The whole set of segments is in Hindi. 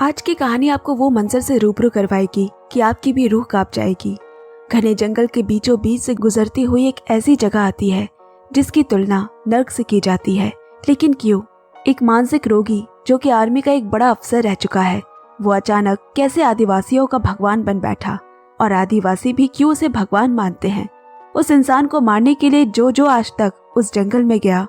आज की कहानी आपको वो मंजर से रूबरू करवाएगी कि आपकी भी रूह कांप जाएगी। घने जंगल के बीचों बीच से गुजरती हुई एक ऐसी जगह आती है जिसकी तुलना नर्क से की जाती है। लेकिन क्यों? एक मानसिक रोगी जो कि आर्मी का एक बड़ा अफसर रह चुका है, वो अचानक कैसे आदिवासियों का भगवान बन बैठा? और आदिवासी भी क्यों उसे भगवान मानते हैं? उस इंसान को मारने के लिए जो जो आज तक उस जंगल में गया,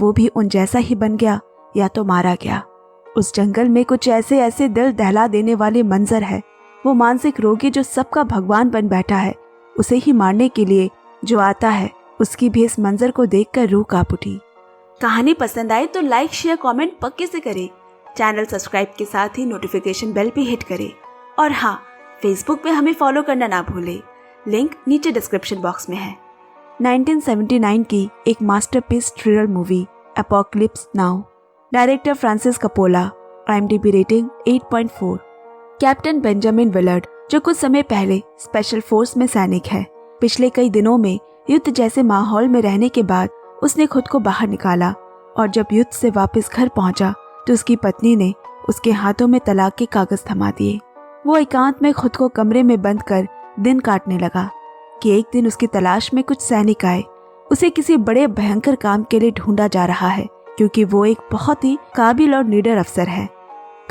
वो भी उन जैसा ही बन गया या तो मारा गया। उस जंगल में कुछ ऐसे ऐसे दिल दहला देने वाले मंजर है। वो मानसिक रोगी जो सबका भगवान बन बैठा है, उसे ही मारने के लिए जो आता है, उसकी भी इस मंजर को देखकर रूह कांप उठी। कहानी पसंद आए तो लाइक शेयर कमेंट पक्के से करें। चैनल सब्सक्राइब के साथ ही नोटिफिकेशन बेल भी हिट करें। और हाँ, फेसबुक पे हमें फॉलो करना ना भूलें। लिंक नीचे डिस्क्रिप्शन बॉक्स में है। 1979 की एक masterpiece thriller movie Apocalypse Now. Director Francis Coppola. IMDb rating 8.4। Captain Benjamin Willard जो कुछ समय पहले स्पेशल फोर्स में सैनिक है, पिछले कई दिनों में युद्ध जैसे माहौल में रहने के बाद उसने खुद को बाहर निकाला और जब युद्ध से वापस घर पहुंचा तो उसकी पत्नी ने उसके हाथों में तलाक के कागज थमा दिए। वो एकांत में खुद को कमरे में बंद कर दिन काटने लगा कि एक दिन उसकी तलाश में कुछ सैनिक आए। उसे किसी बड़े भयंकर काम के लिए ढूंढा जा रहा है क्योंकि वो एक बहुत ही काबिल और निडर अफसर है।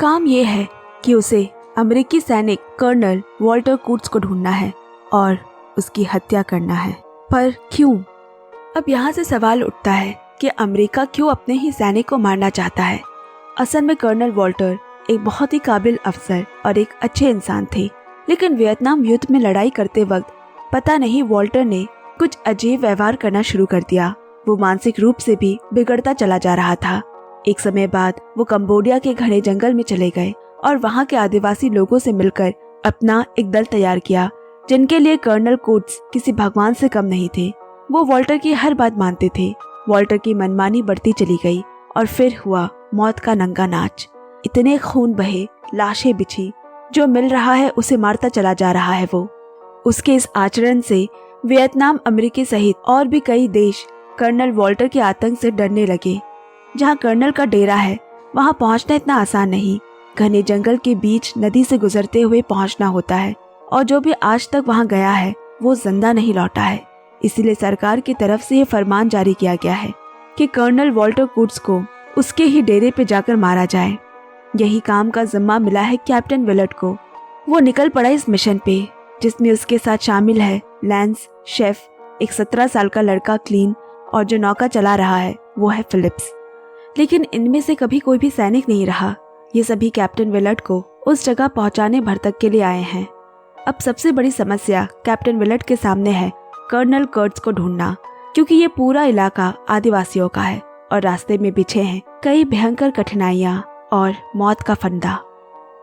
काम ये है कि उसे अमेरिकी सैनिक कर्नल वॉल्टर कूट्स को ढूंढना है और उसकी हत्या करना है। पर क्यों? अब यहाँ से सवाल उठता है कि अमेरिका क्यों अपने ही सैनिक को मारना चाहता है। असल में कर्नल वॉल्टर एक बहुत ही काबिल अफसर और एक अच्छे इंसान थे, लेकिन वियतनाम युद्ध में लड़ाई करते वक्त पता नहीं वॉल्टर ने कुछ अजीब व्यवहार करना शुरू कर दिया। वो मानसिक रूप से भी बिगड़ता चला जा रहा था। एक समय बाद वो कंबोडिया के घने जंगल में चले गए और वहाँ के आदिवासी लोगों से मिलकर अपना एक दल तैयार किया, जिनके लिए कर्नल कूट्स किसी भगवान से कम नहीं थे। वो वॉल्टर की हर बात मानते थे। वॉल्टर की मनमानी बढ़ती चली गई और फिर हुआ मौत का नंगा नाच। इतने खून बहे, लाशें बिछी, जो मिल रहा है उसे मारता चला जा रहा है। वो उसके इस आचरण से वियतनाम, अमेरिका सहित और भी कई देश कर्नल वॉल्टर के आतंक से डरने लगे। जहाँ कर्नल का डेरा है वहाँ पहुँचना इतना आसान नहीं। घने जंगल के बीच नदी से गुजरते हुए पहुँचना होता है और जो भी आज तक वहाँ गया है वो जिंदा नहीं लौटा है। इसीलिए सरकार की तरफ से ये फरमान जारी किया गया है कि कर्नल वॉल्टर कूट्स को उसके ही डेरे पे जाकर मारा जाए। यही काम का जिम्मा मिला है कैप्टन विलर्ड को। वो निकल पड़ा इस मिशन पे, जिसमें उसके साथ शामिल है लैंस, शेफ, एक 17 साल का लड़का क्लीन और जो नौका चला रहा है वो है फिलिप्स। लेकिन इनमें से कभी कोई भी सैनिक नहीं रहा। ये सभी कैप्टन विलर्ड को उस जगह पहुंचाने भर तक के लिए आए हैं। अब सबसे बड़ी समस्या कैप्टन विलर्ड के सामने है कर्नल कर्ट्स को ढूंढना, क्योंकि ये पूरा इलाका आदिवासियों का है और रास्ते में बिछे हैं कई भयंकर कठिनाइयां और मौत का फंदा।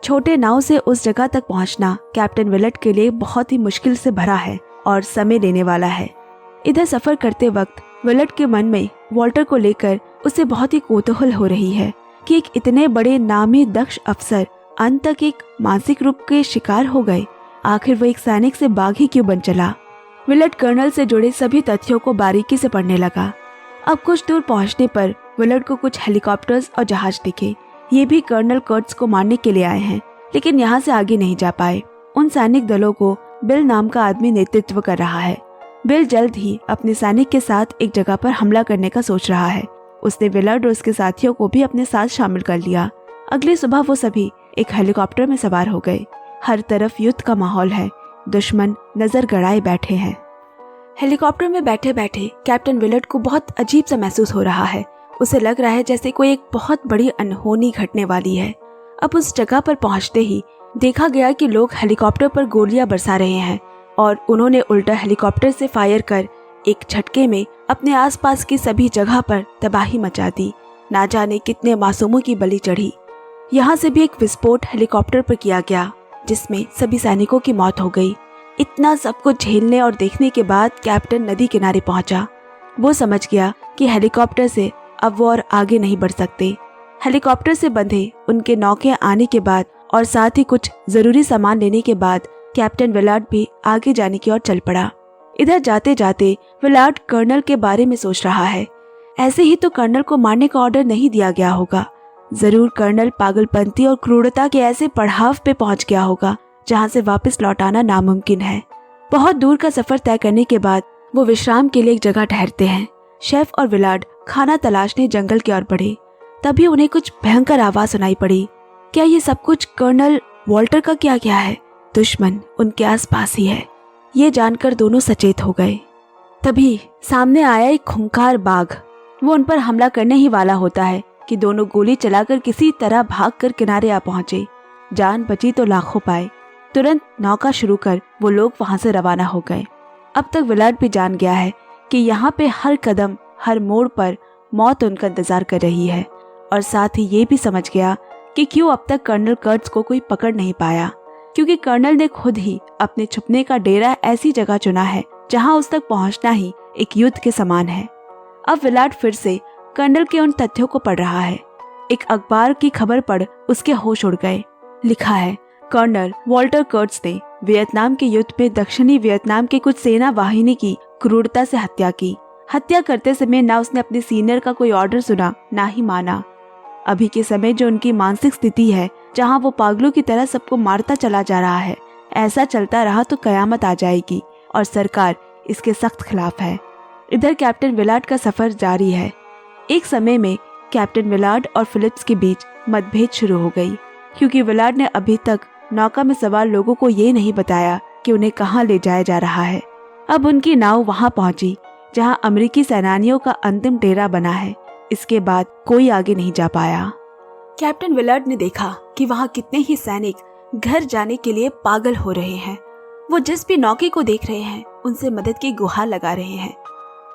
छोटे नाव से उस जगह तक पहुंचना कैप्टन विलर्ड के लिए बहुत ही मुश्किल से भरा है और समय लेने वाला है। इधर सफर करते वक्त विलर्ड के मन में वॉल्टर को लेकर उसे बहुत ही कौतूहल हो रही है कि एक इतने बड़े नामी दक्ष अफसर अंत तक एक मानसिक रूप के शिकार हो गए। आखिर वो एक सैनिक से बागी क्यों बन चला? विलर्ड कर्नल से जुड़े सभी तथ्यों को बारीकी से पढ़ने लगा। अब कुछ दूर पहुंचने पर विलर्ड को कुछ हेलीकॉप्टर्स और जहाज दिखे। ये भी कर्नल कर्ट्स को मारने के लिए आए हैं, लेकिन यहाँ से आगे नहीं जा पाए। उन सैनिक दलों को बिल नाम का आदमी नेतृत्व कर रहा है। बिल जल्द ही अपने सैनिक के साथ एक जगह पर हमला करने का सोच रहा है। उसने विलर्ड और उसके साथियों को भी अपने साथ शामिल कर लिया। अगली सुबह वो सभी एक हेलीकॉप्टर में सवार हो गए। हर तरफ युद्ध का माहौल है, दुश्मन नजर गड़ाए बैठे हैं। हेलीकॉप्टर में बैठे बैठे कैप्टन विलर्ड को बहुत अजीब सा महसूस हो रहा है। उसे लग रहा है जैसे कोई एक बहुत बड़ी अनहोनी घटने वाली है। अब उस जगह पर पहुंचते ही देखा गया कि लोग हेलीकॉप्टर पर गोलियां बरसा रहे हैं और उन्होंने उल्टा हेलीकॉप्टर से फायर कर एक झटके में अपने आसपास की सभी जगह पर तबाही मचा दी। ना जाने कितने मासूमों की बलि चढ़ी। यहाँ से भी एक विस्फोट हेलीकॉप्टर पर किया गया, जिसमें सभी सैनिकों की मौत हो गई। इतना सब कुछ झेलने और देखने के बाद कैप्टन नदी किनारे पहुंचा। वो समझ गया कि हेलीकॉप्टर से अब वो और आगे नहीं बढ़ सकते। हेलीकॉप्टर से बंधे उनके नौके आने के बाद और साथ ही कुछ जरूरी सामान लेने के बाद कैप्टन विलर्ड भी आगे जाने की ओर चल पड़ा। इधर जाते जाते विलर्ड कर्नल के बारे में सोच रहा है। ऐसे ही तो कर्नल को मारने का ऑर्डर नहीं दिया गया होगा। जरूर कर्नल पागलपंती और क्रूरता के ऐसे पड़ाव पे पहुंच गया होगा जहां से वापस लौट आना नामुमकिन है। बहुत दूर का सफर तय करने के बाद वो विश्राम के लिए एक जगह ठहरते हैं। शेफ और विलार्ड खाना तलाशने जंगल की ओर बढ़े। तभी उन्हें कुछ भयंकर आवाज सुनाई पड़ी। क्या ये सब कुछ कर्नल वॉल्टर का किया गया है? दुश्मन उनके आसपास ही है। ये जानकर दोनों सचेत हो गए। तभी सामने आया एक खूंखार बाघ। वो उन पर हमला करने ही वाला होता है कि दोनों गोली चलाकर किसी तरह भागकर किनारे आ पहुंचे। जान बची तो लाखों पाए। तुरंत नौका शुरू कर वो लोग वहां से रवाना हो गए। अब तक विलार्ड भी जान गया है कि यहाँ पे हर कदम हर मोड़ पर मौत उनका इंतजार कर रही है, और साथ ही ये भी समझ गया कि क्यों अब तक कर्नल कर्ट्ज को कोई पकड़ नहीं पाया, क्योंकि कर्नल ने खुद ही अपने छुपने का डेरा ऐसी जगह चुना है जहां उस तक पहुंचना ही एक युद्ध के समान है। अब विलार्ड फिर से कर्नल के उन तथ्यों को पढ़ रहा है। एक अखबार की खबर पढ़ उसके होश उड़ गए। लिखा है, कर्नल वॉल्टर कर्ट्ज ने वियतनाम के युद्ध में दक्षिणी वियतनाम के कुछ सेना वाहिनी की क्रूरता से हत्या की। हत्या करते समय ना उसने अपने सीनियर का कोई ऑर्डर सुना, ना ही माना। अभी के समय जो उनकी मानसिक स्थिति है, जहां वो पागलों की तरह सबको मारता चला जा रहा है, ऐसा चलता रहा तो कयामत आ जाएगी और सरकार इसके सख्त खिलाफ है। इधर कैप्टन विलार्ड का सफर जारी है। एक समय में कैप्टन विलार्ड और फिलिप्स के बीच मतभेद शुरू हो गई, क्योंकि विलार्ड ने अभी तक नौका में सवार लोगों को ये नहीं बताया कि उन्हें कहाँ ले जाया जा रहा है। अब उनकी नाव वहां पहुंची जहां अमेरिकी सेनानियों का अंतिम डेरा बना है। इसके बाद कोई आगे नहीं जा पाया। कैप्टन विलार्ड ने देखा कि वहां कितने ही सैनिक घर जाने के लिए पागल हो रहे हैं। वो जिस भी नौके को देख रहे हैं उनसे मदद की गुहार लगा रहे हैं।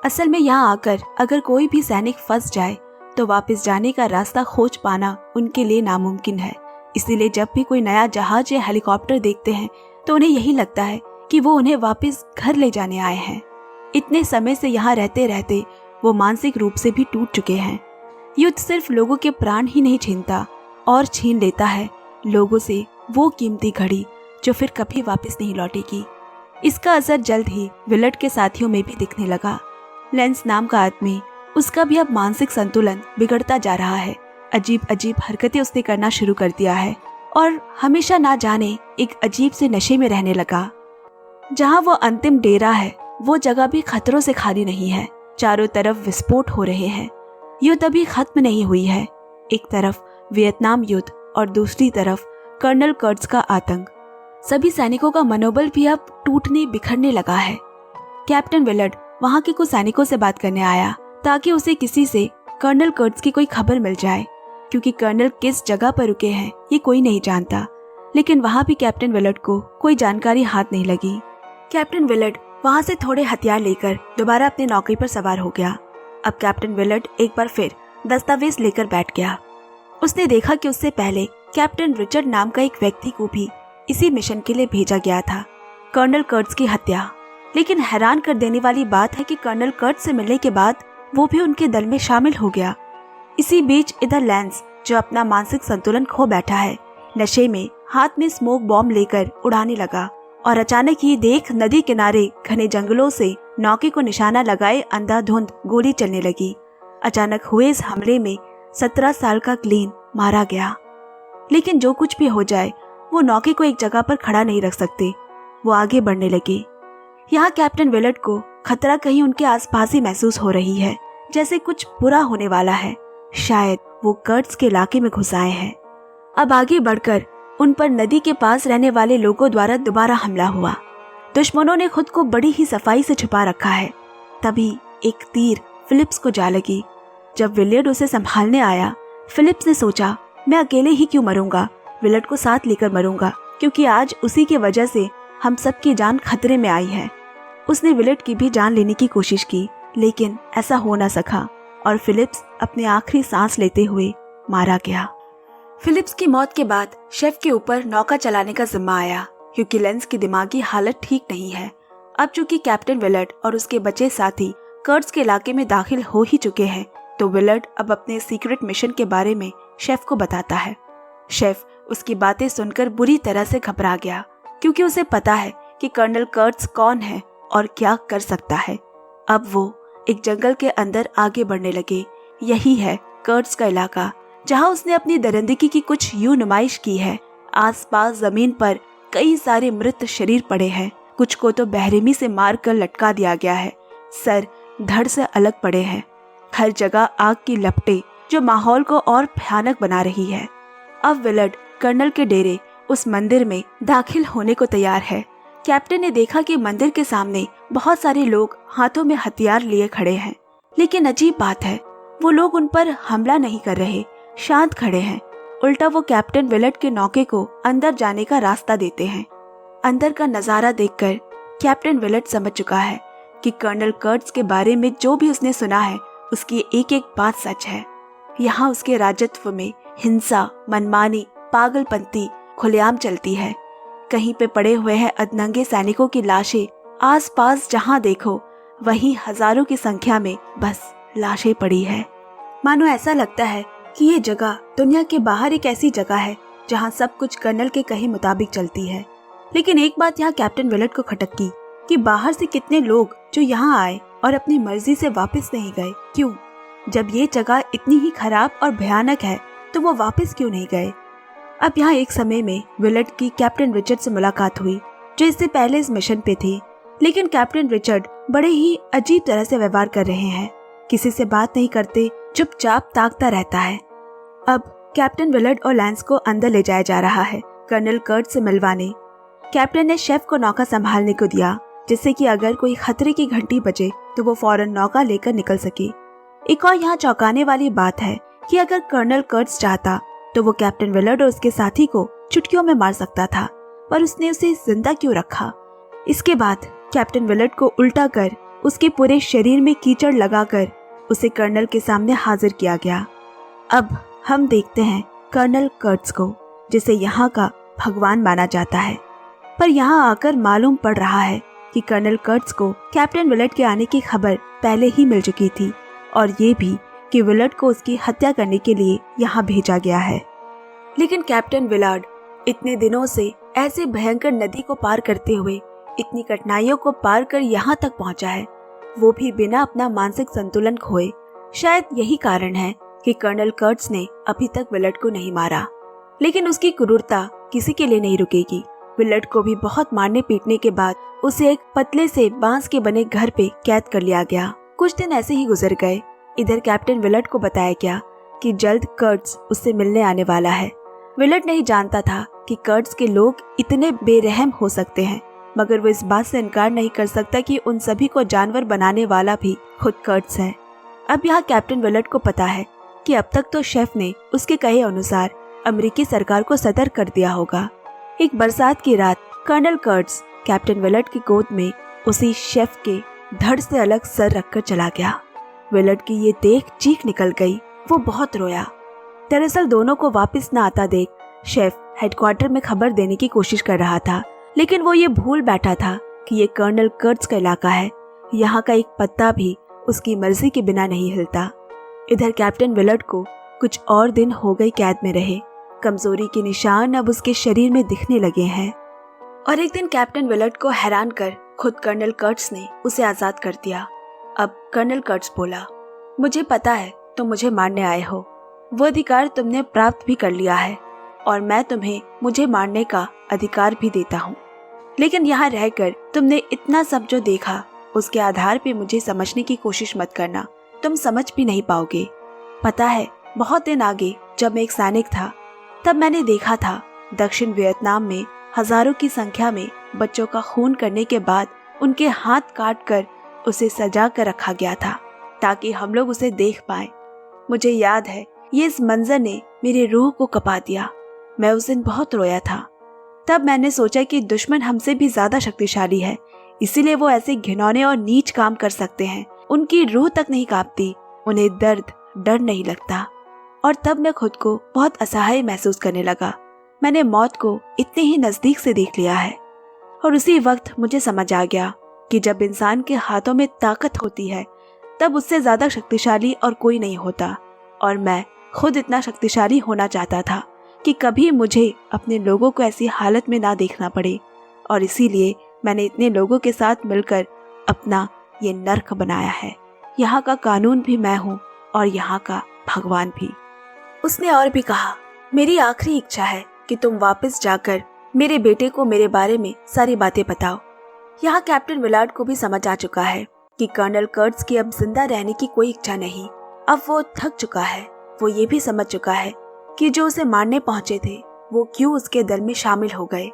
असल में यहाँ आकर अगर कोई भी सैनिक फंस जाए तो वापस जाने का रास्ता खोज पाना उनके लिए नामुमकिन है। इसीलिए जब भी कोई नया जहाज या हेलीकॉप्टर देखते हैं तो उन्हें यही लगता है कि वो उन्हें वापस घर ले जाने आए हैं। इतने समय से यहाँ रहते रहते वो मानसिक रूप से भी टूट चुके हैं। युद्ध सिर्फ लोगों के प्राण ही नहीं छीनता और छीन लेता है लोगों से वो कीमती घड़ी जो फिर कभी वापस नहीं लौटेगी। इसका असर जल्द ही विलार्ड के साथियों में भी दिखने लगा। लेंस नाम का आदमी, उसका भी अब मानसिक संतुलन बिगड़ता जा रहा है। अजीब अजीब हरकतें उसने करना शुरू कर दिया है और हमेशा ना जाने एक अजीब से नशे में रहने लगा। जहाँ वो अंतिम डेरा है वो जगह भी खतरों से खाली नहीं है। चारों तरफ विस्फोट हो रहे हैं। युद्ध अभी खत्म नहीं हुई है। एक तरफ वियतनाम युद्ध और दूसरी तरफ कर्नल कर्ट्ज का आतंक। सभी सैनिकों का मनोबल भी अब टूटने बिखरने लगा है। कैप्टन विलार्ड वहां के कुछ सैनिकों से बात करने आया ताकि उसे किसी से कर्नल कर्ट्ज की कोई खबर मिल जाए, क्योंकि कर्नल किस जगह पर रुके हैं ये कोई नहीं जानता। लेकिन वहां भी कैप्टन विलार्ड को कोई जानकारी हाथ नहीं लगी। कैप्टन विलार्ड वहां से थोड़े हथियार लेकर दोबारा अपने नौके पर सवार हो गया। अब कैप्टन विलार्ड एक बार फिर दस्तावेज लेकर बैठ गया। उसने देखा कि उससे पहले कैप्टन रिचर्ड नाम का एक व्यक्ति को भी इसी मिशन के लिए भेजा गया था, कर्नल कर्ट्ज की हत्या। लेकिन हैरान कर देने वाली बात है कि कर्नल कर्ट्ज से मिलने के बाद वो भी उनके दल में शामिल हो गया। इसी बीच इधर लेंस, जो अपना मानसिक संतुलन खो बैठा है, नशे में हाथ में स्मोक बॉम्ब लेकर उड़ाने लगा और अचानक ही देख नदी किनारे घने जंगलों से नौके को निशाना लगाए अंधाधुंध गोली चलने लगी। अचानक हुए इस हमले में 17 साल का क्लीन मारा गया। लेकिन जो कुछ भी हो जाए वो नौके को एक जगह पर खड़ा नहीं रख सकते। वो आगे बढ़ने लगे। यहाँ कैप्टन विलार्ड को खतरा कहीं उनके आसपास ही महसूस हो रही है, जैसे कुछ बुरा होने वाला है। शायद वो कर्ट्ज के इलाके में घुस आए हैं। अब आगे बढ़कर उन पर नदी के पास रहने वाले लोगों द्वारा दोबारा हमला हुआ। दुश्मनों ने खुद को बड़ी ही सफाई से छुपा रखा है। तभी एक तीर फिलिप्स को जा लगी। जब विलार्ड उसे संभालने आया, फिलिप्स ने सोचा, मैं अकेले ही क्यों मरूंगा, विलार्ड को साथ लेकर मरूंगा, क्योंकि आज उसी की वजह से हम सबकी जान खतरे में आई है। उसने विलार्ड की भी जान लेने की कोशिश की, लेकिन ऐसा हो न सका और फिलिप्स अपनी आखिरी सांस लेते हुए मारा गया। फिलिप्स की मौत के बाद शेफ के ऊपर नौका चलाने का जिम्मा आया, क्योंकि लेंस की दिमागी हालत ठीक नहीं है। अब चूंकि कैप्टन विलार्ड और उसके बचे साथी कर्ट्ज के इलाके में दाखिल हो ही चुके हैं, तो विलार्ड अब अपने सीक्रेट मिशन के बारे में शेफ को बताता है। शेफ उसकी बातें सुनकर बुरी तरह से घबरा गया, क्योंकि उसे पता है कि कर्नल कर्ट्ज कौन है और क्या कर सकता है। अब वो एक जंगल के अंदर आगे बढ़ने लगे। यही है कर्ट्ज का इलाका, जहां उसने अपनी दरिंदगी की कुछ यूं नुमाइश की है। आसपास जमीन पर कई सारे मृत शरीर पड़े हैं, कुछ को तो बेरहमी से मारकर लटका दिया गया है, सर धड़ से अलग पड़े हैं। हर जगह आग की लपटें जो माहौल को और भयानक बना रही है। अब विलर्ड कर्नल के डेरे उस मंदिर में दाखिल होने को तैयार है। कैप्टन ने देखा कि मंदिर के सामने बहुत सारे लोग हाथों में हथियार लिए खड़े हैं, लेकिन अजीब बात है, वो लोग उन पर हमला नहीं कर रहे, शांत खड़े हैं। उल्टा वो कैप्टन विलर्ड के नौके को अंदर जाने का रास्ता देते हैं। अंदर का नजारा देखकर कैप्टन विलर्ड समझ चुका है कि कर्नल कर्ट्स के बारे में जो भी उसने सुना है उसकी एक एक बात सच है। यहाँ उसके राजत्व में हिंसा, मनमानी, पागलपंती खुलेआम चलती है। कहीं पे पड़े हुए हैं अधनंगे सैनिकों की लाशें, आसपास जहाँ देखो वहीं हजारों की संख्या में बस लाशें पड़ी है। मानो ऐसा लगता है कि ये जगह दुनिया के बाहर एक ऐसी जगह है जहाँ सब कुछ कर्नल के कहे मुताबिक चलती है। लेकिन एक बात यहाँ कैप्टन विलर्ड को खटकी कि बाहर से कितने लोग जो यहाँ आए और अपनी मर्जी से वापस नहीं गए, क्यों? जब ये जगह इतनी ही खराब और भयानक है तो वो वापस क्यों नहीं गए? अब यहाँ एक समय में विलर्ड की कैप्टन रिचर्ड से मुलाकात हुई, जो इससे पहले इस मिशन पे थी। लेकिन कैप्टन रिचर्ड बड़े ही अजीब तरह से व्यवहार कर रहे हैं, किसी से बात नहीं करते, चुपचाप ताकता रहता है। अब कैप्टन विलर्ड और लैंस को अंदर ले जाया जा रहा है कर्नल कर्ट से मिलवाने। कैप्टन ने शेफ को नौका संभालने को दिया, जिससे कि अगर कोई खतरे की घंटी बजे तो वो फौरन नौका लेकर निकल सके। एक और यहाँ चौंकाने वाली बात है कि अगर कर्नल कर्ट्स चाहता तो वो कैप्टन विलर्ड और उसके साथी को चुटकियों में मार सकता था, पर उसने उसे जिंदा क्यों रखा? इसके बाद कैप्टन विलर्ड को उल्टा कर उसके पूरे शरीर में कीचड़ लगाकर उसे कर्नल के सामने हाजिर किया गया। अब हम देखते हैं कर्नल कर्ट्स को, जिसे यहाँ का भगवान माना जाता है। पर यहाँ आकर मालूम पड़ रहा है कि कर्नल कर्ट्स को कैप्टन विलर्ड के आने की खबर पहले ही मिल चुकी थी, और ये भी कि विलर्ड को उसकी हत्या करने के लिए यहाँ भेजा गया है। लेकिन कैप्टन विलर्ड इतने दिनों से ऐसे भयंकर नदी को पार करते हुए इतनी कठिनाइयों को पार कर यहाँ तक पहुँचा है, वो भी बिना अपना मानसिक संतुलन खोए। शायद यही कारण है कि कर्नल कर्ट्स ने अभी तक विलर्ड को नहीं मारा। लेकिन उसकी क्रूरता किसी के लिए नहीं रुकेगी। विलर्ड को भी बहुत मारने पीटने के बाद उसे एक पतले से बांस के बने घर पे कैद कर लिया गया। कुछ दिन ऐसे ही गुजर गए। इधर कैप्टन विलर्ड को बताया गया कि जल्द कर्ट्स उससे मिलने आने वाला है। विलर्ड नहीं जानता था कि कर्ट्स के लोग इतने बेरहम हो सकते हैं, मगर वो इस बात से इनकार नहीं कर सकता कि उन सभी को जानवर बनाने वाला भी खुद कर्ट्स है। अब यहाँ कैप्टन विलर्ड को पता है कि अब तक तो शेफ ने उसके कहे अनुसार अमेरिकी सरकार को सतर्क कर दिया होगा। एक बरसात की रात कर्नल कर्ट्स कैप्टन विलर्ड की गोद में उसी शेफ के धड़ से अलग सर रखकर चला गया। विलर्ड की ये देख चीख निकल गई। वो बहुत रोया। दरअसल दोनों को वापस न आता देख शेफ हेडक्वार्टर में खबर देने की कोशिश कर रहा था, लेकिन वो ये भूल बैठा था कि ये कर्नल कर्ट्स का इलाका है। यहाँ का एक पत्ता भी उसकी मर्जी के बिना नहीं हिलता। इधर कैप्टन विलर्ड को कुछ और दिन हो गए कैद में रहे। कमजोरी के निशान अब उसके शरीर में दिखने लगे हैं। और एक दिन कैप्टन विलर्ड को हैरान कर खुद कर्नल कर्ट्स ने उसे आजाद कर दिया। अब कर्नल कर्ट्स बोला, मुझे पता है तुम मुझे मारने आए हो, वो अधिकार तुमने प्राप्त भी कर लिया है और मैं तुम्हें मुझे मारने का अधिकार भी देता हूँ। लेकिन यहाँ रहकर तुमने इतना सब जो देखा उसके आधार पे मुझे समझने की कोशिश मत करना, तुम समझ भी नहीं पाओगे। पता है बहुत दिन आगे जब मैं एक सैनिक था तब मैंने देखा था दक्षिण वियतनाम में हजारों की संख्या में बच्चों का खून करने के बाद उनके हाथ काट कर उसे सजा कर रखा गया था ताकि हम लोग उसे देख पाएं। मुझे याद है ये इस मंजर ने मेरी रूह को कपा दिया। मैं उस दिन बहुत रोया था। तब मैंने सोचा कि दुश्मन हमसे भी ज्यादा शक्तिशाली है, इसीलिए वो ऐसे घिनौने और नीच काम कर सकते हैं। उनकी रूह तक नहीं कांपती, उन्हें दर्द डर नहीं लगता। और तब मैं खुद को बहुत असहाय महसूस करने लगा। मैंने मौत को इतने ही नजदीक से देख लिया है। और उसी वक्त मुझे समझ आ गया कि जब इंसान के हाथों में ताकत होती है तब उससे ज्यादा शक्तिशाली और कोई नहीं होता। और मैं खुद इतना शक्तिशाली होना चाहता था कि कभी मुझे अपने लोगों को ऐसी हालत में ना देखना पड़े। और इसीलिए मैंने इतने लोगों के साथ मिलकर अपना ये नर्क बनाया है। यहाँ का कानून भी मैं हूँ और यहाँ का भगवान भी। उसने और भी कहा, मेरी आखिरी इच्छा है कि तुम वापस जाकर मेरे बेटे को मेरे बारे में सारी बातें बताओ। यहाँ कैप्टन विलार्ड को भी समझ आ चुका है कि कर्नल कर्ट्ज की अब जिंदा रहने की कोई इच्छा नहीं। अब वो थक चुका है। वो ये भी समझ चुका है कि जो उसे मारने पहुंचे थे वो क्यों उसके दल में शामिल हो गए।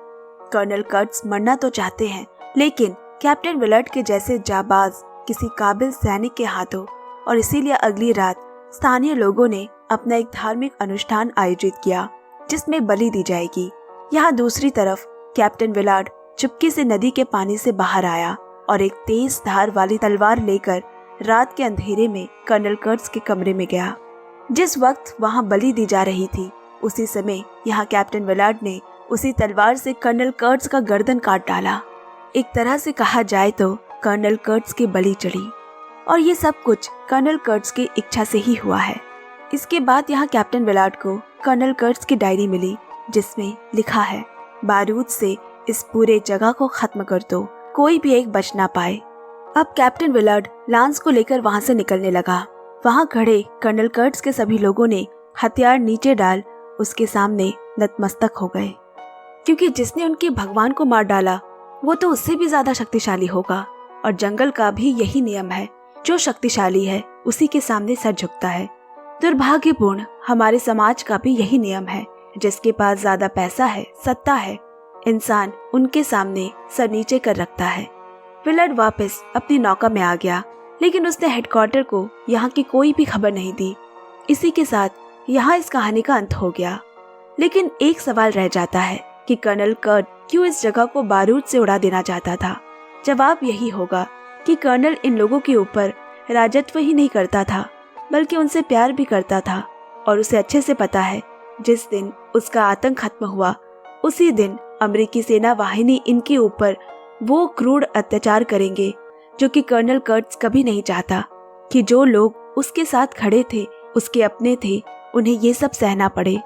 कर्नल कर्ट्ज मरना तो चाहते हैं, लेकिन कैप्टन विलार्ड के जैसे जाबाज किसी काबिल सैनिक के हाथों, और इसीलिए अगली रात स्थानीय लोगों ने अपना एक धार्मिक अनुष्ठान आयोजित किया जिसमें बलि दी जाएगी। यहाँ दूसरी तरफ कैप्टन विलार्ड चुपके से नदी के पानी से बाहर आया और एक तेज धार वाली तलवार लेकर रात के अंधेरे में कर्नल कर्ट्ज के कमरे में गया। जिस वक्त वहाँ बलि दी जा रही थी उसी समय यहाँ कैप्टन विलार्ड ने उसी तलवार से कर्नल कर्ट्ज का गर्दन काट डाला। एक तरह से कहा जाए तो कर्नल कर्ट्ज की बलि चढ़ी, और ये सब कुछ कर्नल कर्ट्ज की इच्छा से ही हुआ है। इसके बाद यहाँ कैप्टन विलार्ड को कर्नल कर्ट्ज की डायरी मिली जिसमें लिखा है, बारूद से इस पूरे जगह को खत्म कर दो, कोई भी एक बच ना पाए। अब कैप्टन विलार्ड लांस को लेकर वहाँ से निकलने लगा। वहाँ खड़े कर्नल कर्ट्ज के सभी लोगों ने हथियार नीचे डाल उसके सामने नतमस्तक हो गए, क्योंकि जिसने उनके भगवान को मार डाला वो तो उससे भी ज्यादा शक्तिशाली होगा, और जंगल का भी यही नियम है, जो शक्तिशाली है उसी के सामने सर झुकता है। दुर्भाग्यपूर्ण हमारे समाज का भी यही नियम है, जिसके पास ज्यादा पैसा है, सत्ता है, इंसान उनके सामने सर नीचे कर रखता है। विलार्ड वापस अपनी नौका में आ गया, लेकिन उसने हेडक्वार्टर को यहाँ की कोई भी खबर नहीं दी। इसी के साथ यहाँ इस कहानी का अंत हो गया। लेकिन एक सवाल रह जाता है कि कर्नल कर्ट क्यों इस जगह को बारूद से उड़ा देना चाहता था। जवाब यही होगा कि कर्नल इन लोगों के ऊपर राजत्व ही नहीं करता था, बल्कि उनसे प्यार भी करता था, और उसे अच्छे से पता है जिस दिन उसका आतंक खत्म हुआ उसी दिन अमेरिकी सेना वाहिनी इनके ऊपर वो क्रूर अत्याचार करेंगे जो कि कर्नल कर्ट्ज कभी नहीं चाहता कि जो लोग उसके साथ खड़े थे, उसके अपने थे, उन्हें ये सब सहना पड़े।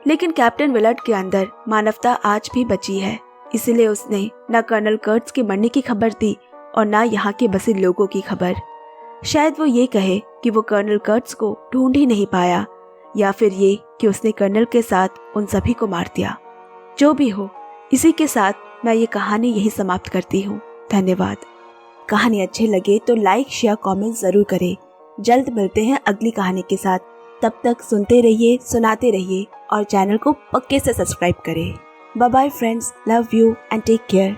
लेकिन कैप्टन विलार्ड के अंदर मानवता आज भी बची है, इसलिए उसने न कर्नल कर्ट्ज के मरने की खबर दी और न यहाँ के बसे लोगों की खबर। शायद वो ये कहे कि वो कर्नल कर्ट्ज को ढूंढ ही नहीं पाया, या फिर ये कि उसने कर्नल के साथ उन सभी को मार दिया। जो भी हो, इसी के साथ मैं ये कहानी यही समाप्त करती हूँ। धन्यवाद। कहानी अच्छे लगे तो लाइक, शेयर, कमेंट जरूर करें। जल्द मिलते हैं अगली कहानी के साथ। तब तक सुनते रहिए, सुनाते रहिए और चैनल को पक्के से सब्सक्राइब करें। Bye bye friends, love you and take care.